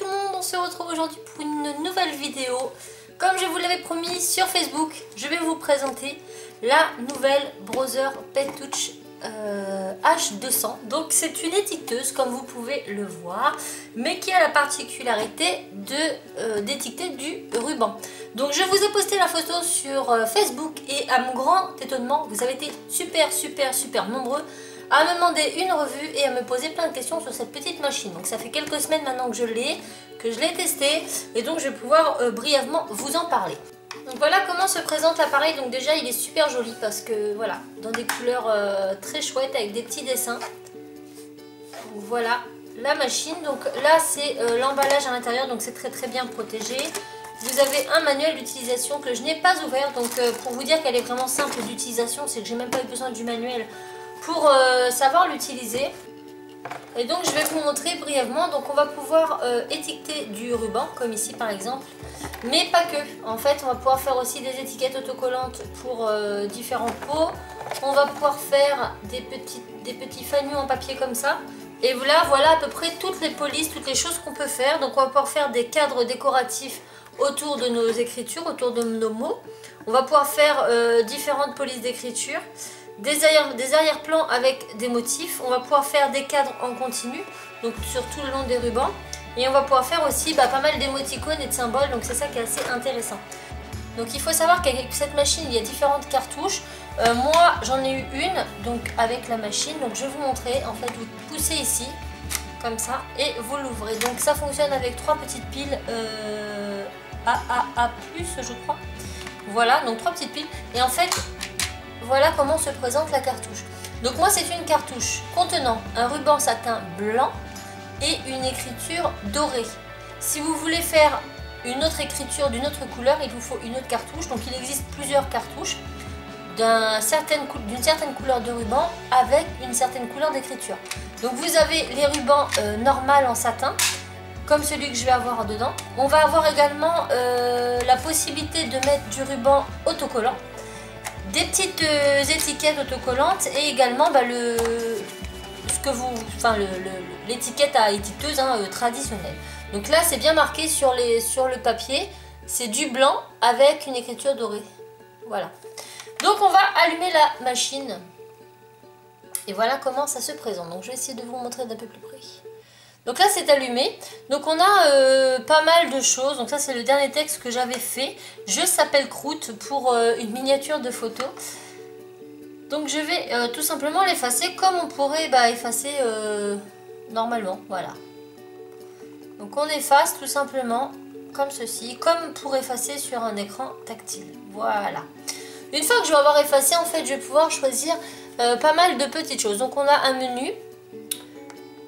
le monde, on se retrouve aujourd'hui pour une nouvelle vidéo. Comme je vous l'avais promis sur Facebook, je vais vous présenter la nouvelle Brother Pet Touch H200. Donc c'est une étiqueteuse comme vous pouvez le voir, mais qui a la particularité d'étiqueter du ruban. Donc je vous ai posté la photo sur Facebook et à mon grand étonnement, vous avez été super nombreux à me demander une revue et à me poser plein de questions sur cette petite machine. Donc ça fait quelques semaines maintenant que je l'ai testée et donc je vais pouvoir brièvement vous en parler. Donc voilà comment se présente l'appareil. Donc déjà il est super joli parce que voilà, dans des couleurs très chouettes avec des petits dessins. Donc voilà la machine. Donc là c'est l'emballage à l'intérieur, donc c'est très bien protégé. Vous avez un manuel d'utilisation que je n'ai pas ouvert, donc pour vous dire qu'elle est vraiment simple d'utilisation, c'est que j'ai même pas eu besoin du manuel pour savoir l'utiliser. Et donc je vais vous montrer brièvement. Donc on va pouvoir étiqueter du ruban comme ici par exemple, mais pas que. En fait on va pouvoir faire aussi des étiquettes autocollantes pour différents pots. On va pouvoir faire des petits fanions en papier comme ça. Et là voilà à peu près toutes les polices, toutes les choses qu'on peut faire. Donc on va pouvoir faire des cadres décoratifs autour de nos écritures, autour de nos mots. On va pouvoir faire différentes polices d'écriture, des arrière-plans avec des motifs. On va pouvoir faire des cadres en continu, donc sur tout le long des rubans. Et on va pouvoir faire aussi pas mal d'émoticônes et de symboles, donc c'est ça qui est assez intéressant. Donc il faut savoir qu'avec cette machine, il y a différentes cartouches. Moi, j'en ai eu une, donc avec la machine. Donc je vais vous montrer. En fait, vous poussez ici, comme ça, et vous l'ouvrez. Donc ça fonctionne avec 3 petites piles AAA+, je crois. Voilà, donc 3 petites piles. Et en fait, voilà comment se présente la cartouche. Donc moi c'est une cartouche contenant un ruban satin blanc et une écriture dorée. Si vous voulez faire une autre écriture d'une autre couleur, il vous faut une autre cartouche. Donc il existe plusieurs cartouches d'une certaine couleur de ruban avec une certaine couleur d'écriture. Donc vous avez les rubans normaux en satin, comme celui que je vais avoir dedans. On va avoir également la possibilité de mettre du ruban autocollant, des petites étiquettes autocollantes et également l'étiquette à étiqueteuse traditionnelle. Donc là c'est bien marqué sur le papier, c'est du blanc avec une écriture dorée. Voilà. Donc on va allumer la machine et voilà comment ça se présente. Donc je vais essayer de vous montrer d'un peu plus près. Donc là c'est allumé. Donc on a pas mal de choses. Donc ça c'est le dernier texte que j'avais fait. Je s'appelle Croûte pour une miniature de photo. Donc je vais tout simplement l'effacer comme on pourrait effacer normalement. Voilà. Donc on efface tout simplement comme ceci, comme pour effacer sur un écran tactile. Voilà. Une fois que je vais avoir effacé, en fait je vais pouvoir choisir pas mal de petites choses. Donc on a un menu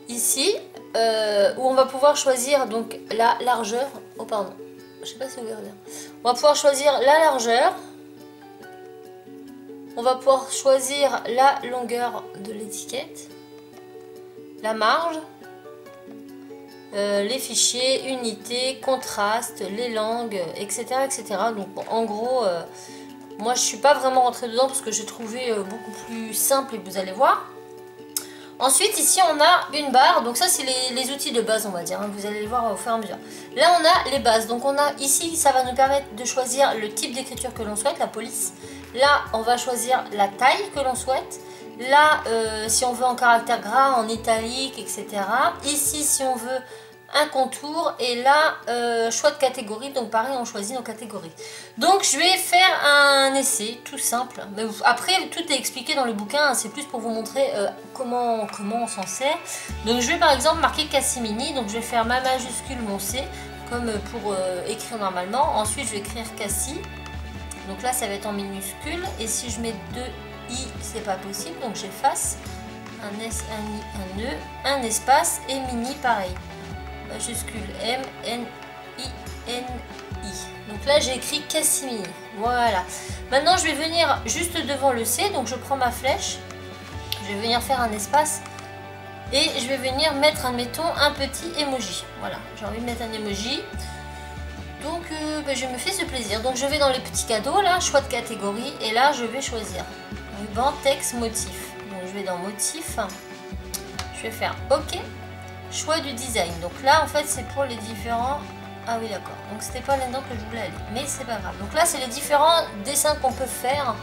ici. Où on va pouvoir choisir donc la largeur. Oh pardon, je sais pas si vous verrez bien. On va pouvoir choisir la largeur. On va pouvoir choisir la longueur de l'étiquette, la marge, les fichiers, unités, contraste, les langues, etc. Donc bon, en gros, moi je suis pas vraiment rentrée dedans parce que j'ai trouvé beaucoup plus simple et vous allez voir. Ensuite ici on a une barre, donc ça c'est les outils de base on va dire, vous allez les voir au fur et à mesure. Là on a les bases, donc on a ici, ça va nous permettre de choisir le type d'écriture que l'on souhaite, la police. Là on va choisir la taille que l'on souhaite. Là si on veut en caractère gras, en italique, etc. Ici si on veut un contour et là choix de catégorie, donc pareil on choisit nos catégories. Donc je vais faire un essai tout simple, mais après tout est expliqué dans le bouquin, c'est plus pour vous montrer comment on s'en sert. Donc je vais par exemple marquer Cassimini, donc je vais faire ma majuscule, mon C comme pour écrire normalement. Ensuite je vais écrire Cassi, donc là ça va être en minuscule, et si je mets 2 I c'est pas possible, donc j'efface un S, un I, un E, un espace et mini pareil. Majuscule M, N, I, N, I. Donc là j'ai écrit Cassimini. Voilà. Maintenant je vais venir juste devant le C. Donc je prends ma flèche. Je vais venir faire un espace. Et je vais venir mettre, admettons, un petit emoji. Voilà. J'ai envie de mettre un emoji. Donc je me fais ce plaisir. Donc je vais dans les petits cadeaux là. Choix de catégorie. Et là je vais choisir ruban, texte, motif. Donc je vais dans motif. Je vais faire OK. choix du design. Donc là en fait c'est pour les différents... Ah oui d'accord, donc c'était pas là-dedans que je voulais aller, mais c'est pas grave. Donc là c'est les différents dessins qu'on peut faire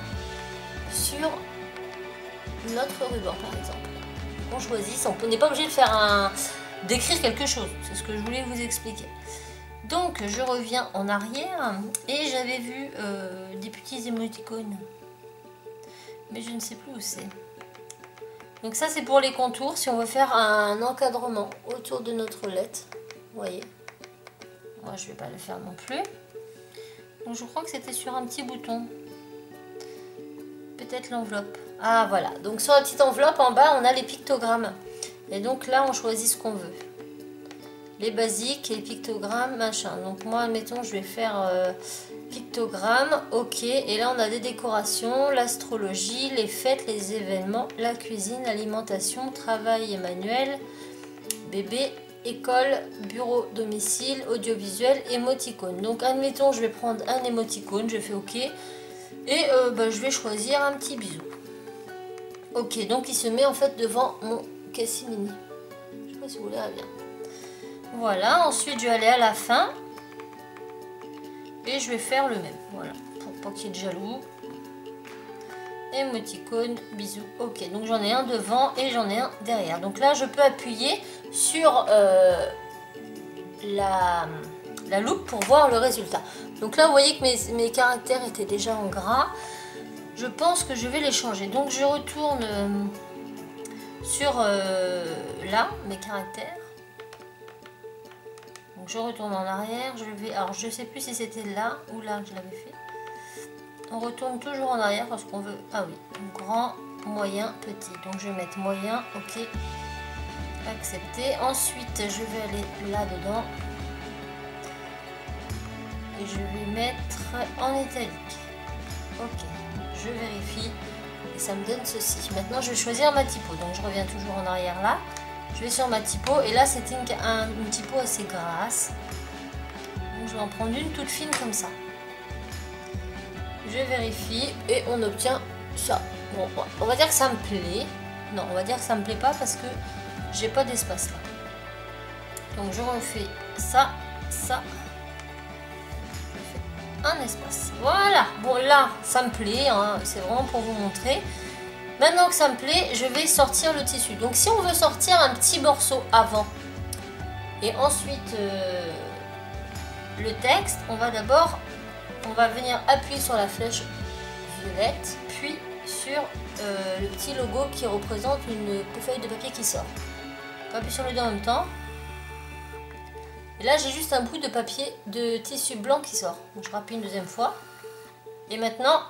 sur notre ruban par exemple. On choisit, on n'est pas obligé de faire d'écrire quelque chose, c'est ce que je voulais vous expliquer. Donc je reviens en arrière et j'avais vu des petits émoticônes, mais je ne sais plus où c'est. Donc ça c'est pour les contours, si on veut faire un encadrement autour de notre lettre, vous voyez. Moi je vais pas le faire non plus. Donc je crois que c'était sur un petit bouton. Peut-être l'enveloppe. Ah voilà, donc sur la petite enveloppe en bas on a les pictogrammes. Et donc là on choisit ce qu'on veut. Les basiques, les pictogrammes, machin. Donc moi admettons je vais faire pictogramme, ok. Et là on a des décorations, l'astrologie, les fêtes, les événements, la cuisine, l'alimentation, travail manuel, bébé, école, bureau, domicile, audiovisuel, émoticône. Donc admettons je vais prendre un émoticône, je fais ok. Et je vais choisir un petit bisou. Ok, donc il se met en fait devant mon Cassimini. Je sais pas si vous voulez bien. Voilà, ensuite je vais aller à la fin. Et je vais faire le même. Voilà, pour pas qu'il y ait de jaloux. Émoticône, bisou. Ok, donc j'en ai un devant et j'en ai un derrière. Donc là je peux appuyer sur la loupe pour voir le résultat. Donc là vous voyez que mes caractères étaient déjà en gras. Je pense que je vais les changer. Donc je retourne sur là mes caractères. Donc je retourne en arrière. Alors je sais plus si c'était là ou là que je l'avais fait. On retourne toujours en arrière parce qu'on veut... Ah oui, grand, moyen, petit. Donc je vais mettre moyen, ok. Accepter. Ensuite je vais aller là-dedans. Et je vais mettre en italique. Ok, je vérifie. Et ça me donne ceci. Maintenant je vais choisir ma typo. Donc je reviens toujours en arrière là. Je vais sur ma typo. Et là c'était une typo assez grasse. Donc je vais en prendre une toute fine comme ça. Je vérifie et on obtient ça. Bon, on va dire que ça me plaît. Non, on va dire que ça me plaît pas parce que j'ai pas d'espace là. Donc je refais ça, ça. Je fais un espace. Voilà. Bon là, ça me plaît. Hein. C'est vraiment pour vous montrer. Maintenant que ça me plaît, je vais sortir le tissu. Donc si on veut sortir un petit morceau avant et ensuite le texte, on va venir appuyer sur la flèche violette, puis sur le petit logo qui représente une feuille de papier qui sort. On appuie sur les deux en même temps. Et là j'ai juste un bout de papier de tissu blanc qui sort. Donc je rappuie une deuxième fois. Et maintenant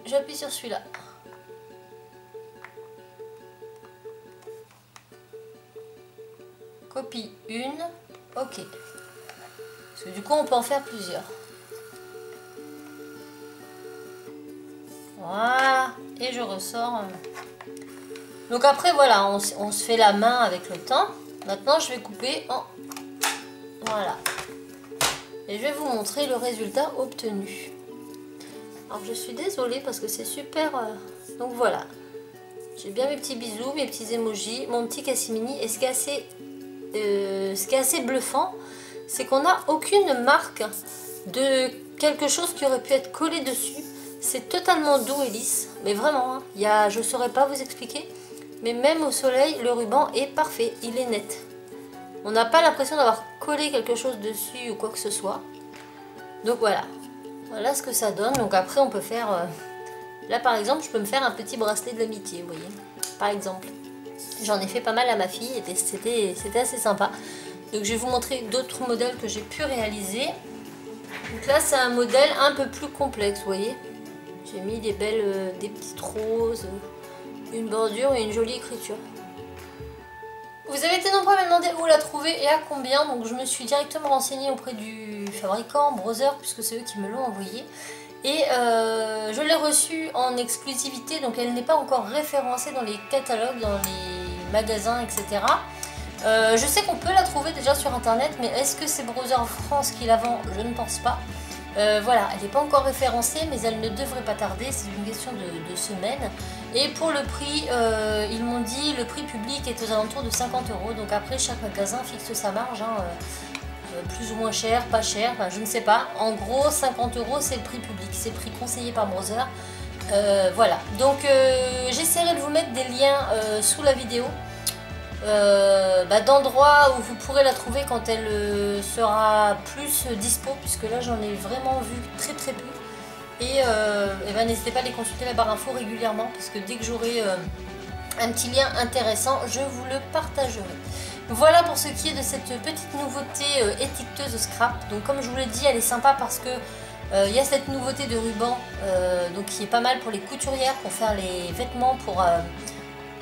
j'appuie sur celui-là. Copie une. Ok. Parce que du coup on peut en faire plusieurs. Voilà, et je ressors. Donc après voilà, on se fait la main avec le temps. Maintenant je vais couper en... Voilà. Et je vais vous montrer le résultat obtenu. Alors je suis désolée parce que c'est super... Donc voilà. J'ai bien mes petits bisous, mes petits emojis, mon petit Cassimini. Et ce qui est assez bluffant, c'est qu'on n'a aucune marque de quelque chose qui aurait pu être collé dessus. C'est totalement doux et lisse, mais vraiment, hein, je ne saurais pas vous expliquer, mais même au soleil, le ruban est parfait, il est net. On n'a pas l'impression d'avoir collé quelque chose dessus ou quoi que ce soit. Donc voilà, voilà ce que ça donne. Donc après on peut faire, là par exemple, je peux me faire un petit bracelet de l'amitié, vous voyez, par exemple. J'en ai fait pas mal à ma fille et c'était assez sympa. Donc je vais vous montrer d'autres modèles que j'ai pu réaliser. Donc là c'est un modèle un peu plus complexe, vous voyez. J'ai mis des petites roses, une bordure et une jolie écriture. Vous avez été nombreux à me demander où la trouver et à combien, donc je me suis directement renseignée auprès du fabricant Brother, puisque c'est eux qui me l'ont envoyé. Et je l'ai reçue en exclusivité, donc elle n'est pas encore référencée dans les catalogues, dans les magasins, etc. Je sais qu'on peut la trouver déjà sur internet, mais est-ce que c'est Brother France qui la vend? Je ne pense pas. Voilà, elle n'est pas encore référencée, mais elle ne devrait pas tarder, c'est une question de semaines. Et pour le prix, ils m'ont dit le prix public est aux alentours de 50 €. Donc après, chaque magasin fixe sa marge, hein, plus ou moins cher, pas cher, enfin, je ne sais pas. En gros, 50 € c'est le prix public, c'est le prix conseillé par Brother. Voilà, donc j'essaierai de vous mettre des liens sous la vidéo. D'endroits où vous pourrez la trouver quand elle sera plus dispo, puisque là j'en ai vraiment vu très peu. Et n'hésitez pas à les consulter la barre info régulièrement, parce que dès que j'aurai un petit lien intéressant, je vous le partagerai. Voilà pour ce qui est de cette petite nouveauté étiqueteuse scrap. Donc comme je vous l'ai dit, elle est sympa parce que il y a cette nouveauté de ruban donc qui est pas mal pour les couturières, pour faire les vêtements, pour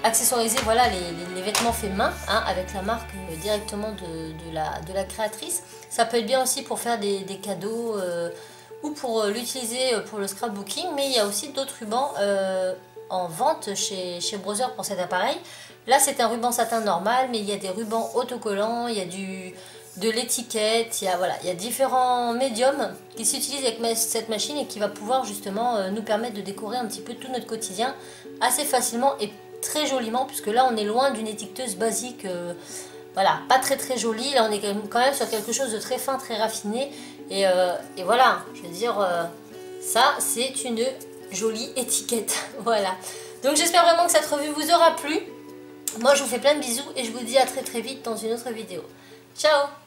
accessoiriser voilà, les vêtements faits main, hein, avec la marque directement de la créatrice. Ça peut être bien aussi pour faire des cadeaux ou pour l'utiliser pour le scrapbooking, mais il y a aussi d'autres rubans en vente chez Brother pour cet appareil. Là c'est un ruban satin normal, mais il y a des rubans autocollants, il y a de l'étiquette, il y a différents médiums qui s'utilisent avec cette machine et qui va pouvoir justement nous permettre de décorer un petit peu tout notre quotidien assez facilement et très joliment, puisque là on est loin d'une étiqueteuse basique, voilà, pas très jolie. Là on est quand même sur quelque chose de très fin, très raffiné, et voilà, je veux dire, ça c'est une jolie étiquette. Voilà, donc j'espère vraiment que cette revue vous aura plu. Moi je vous fais plein de bisous et je vous dis à très vite dans une autre vidéo. Ciao!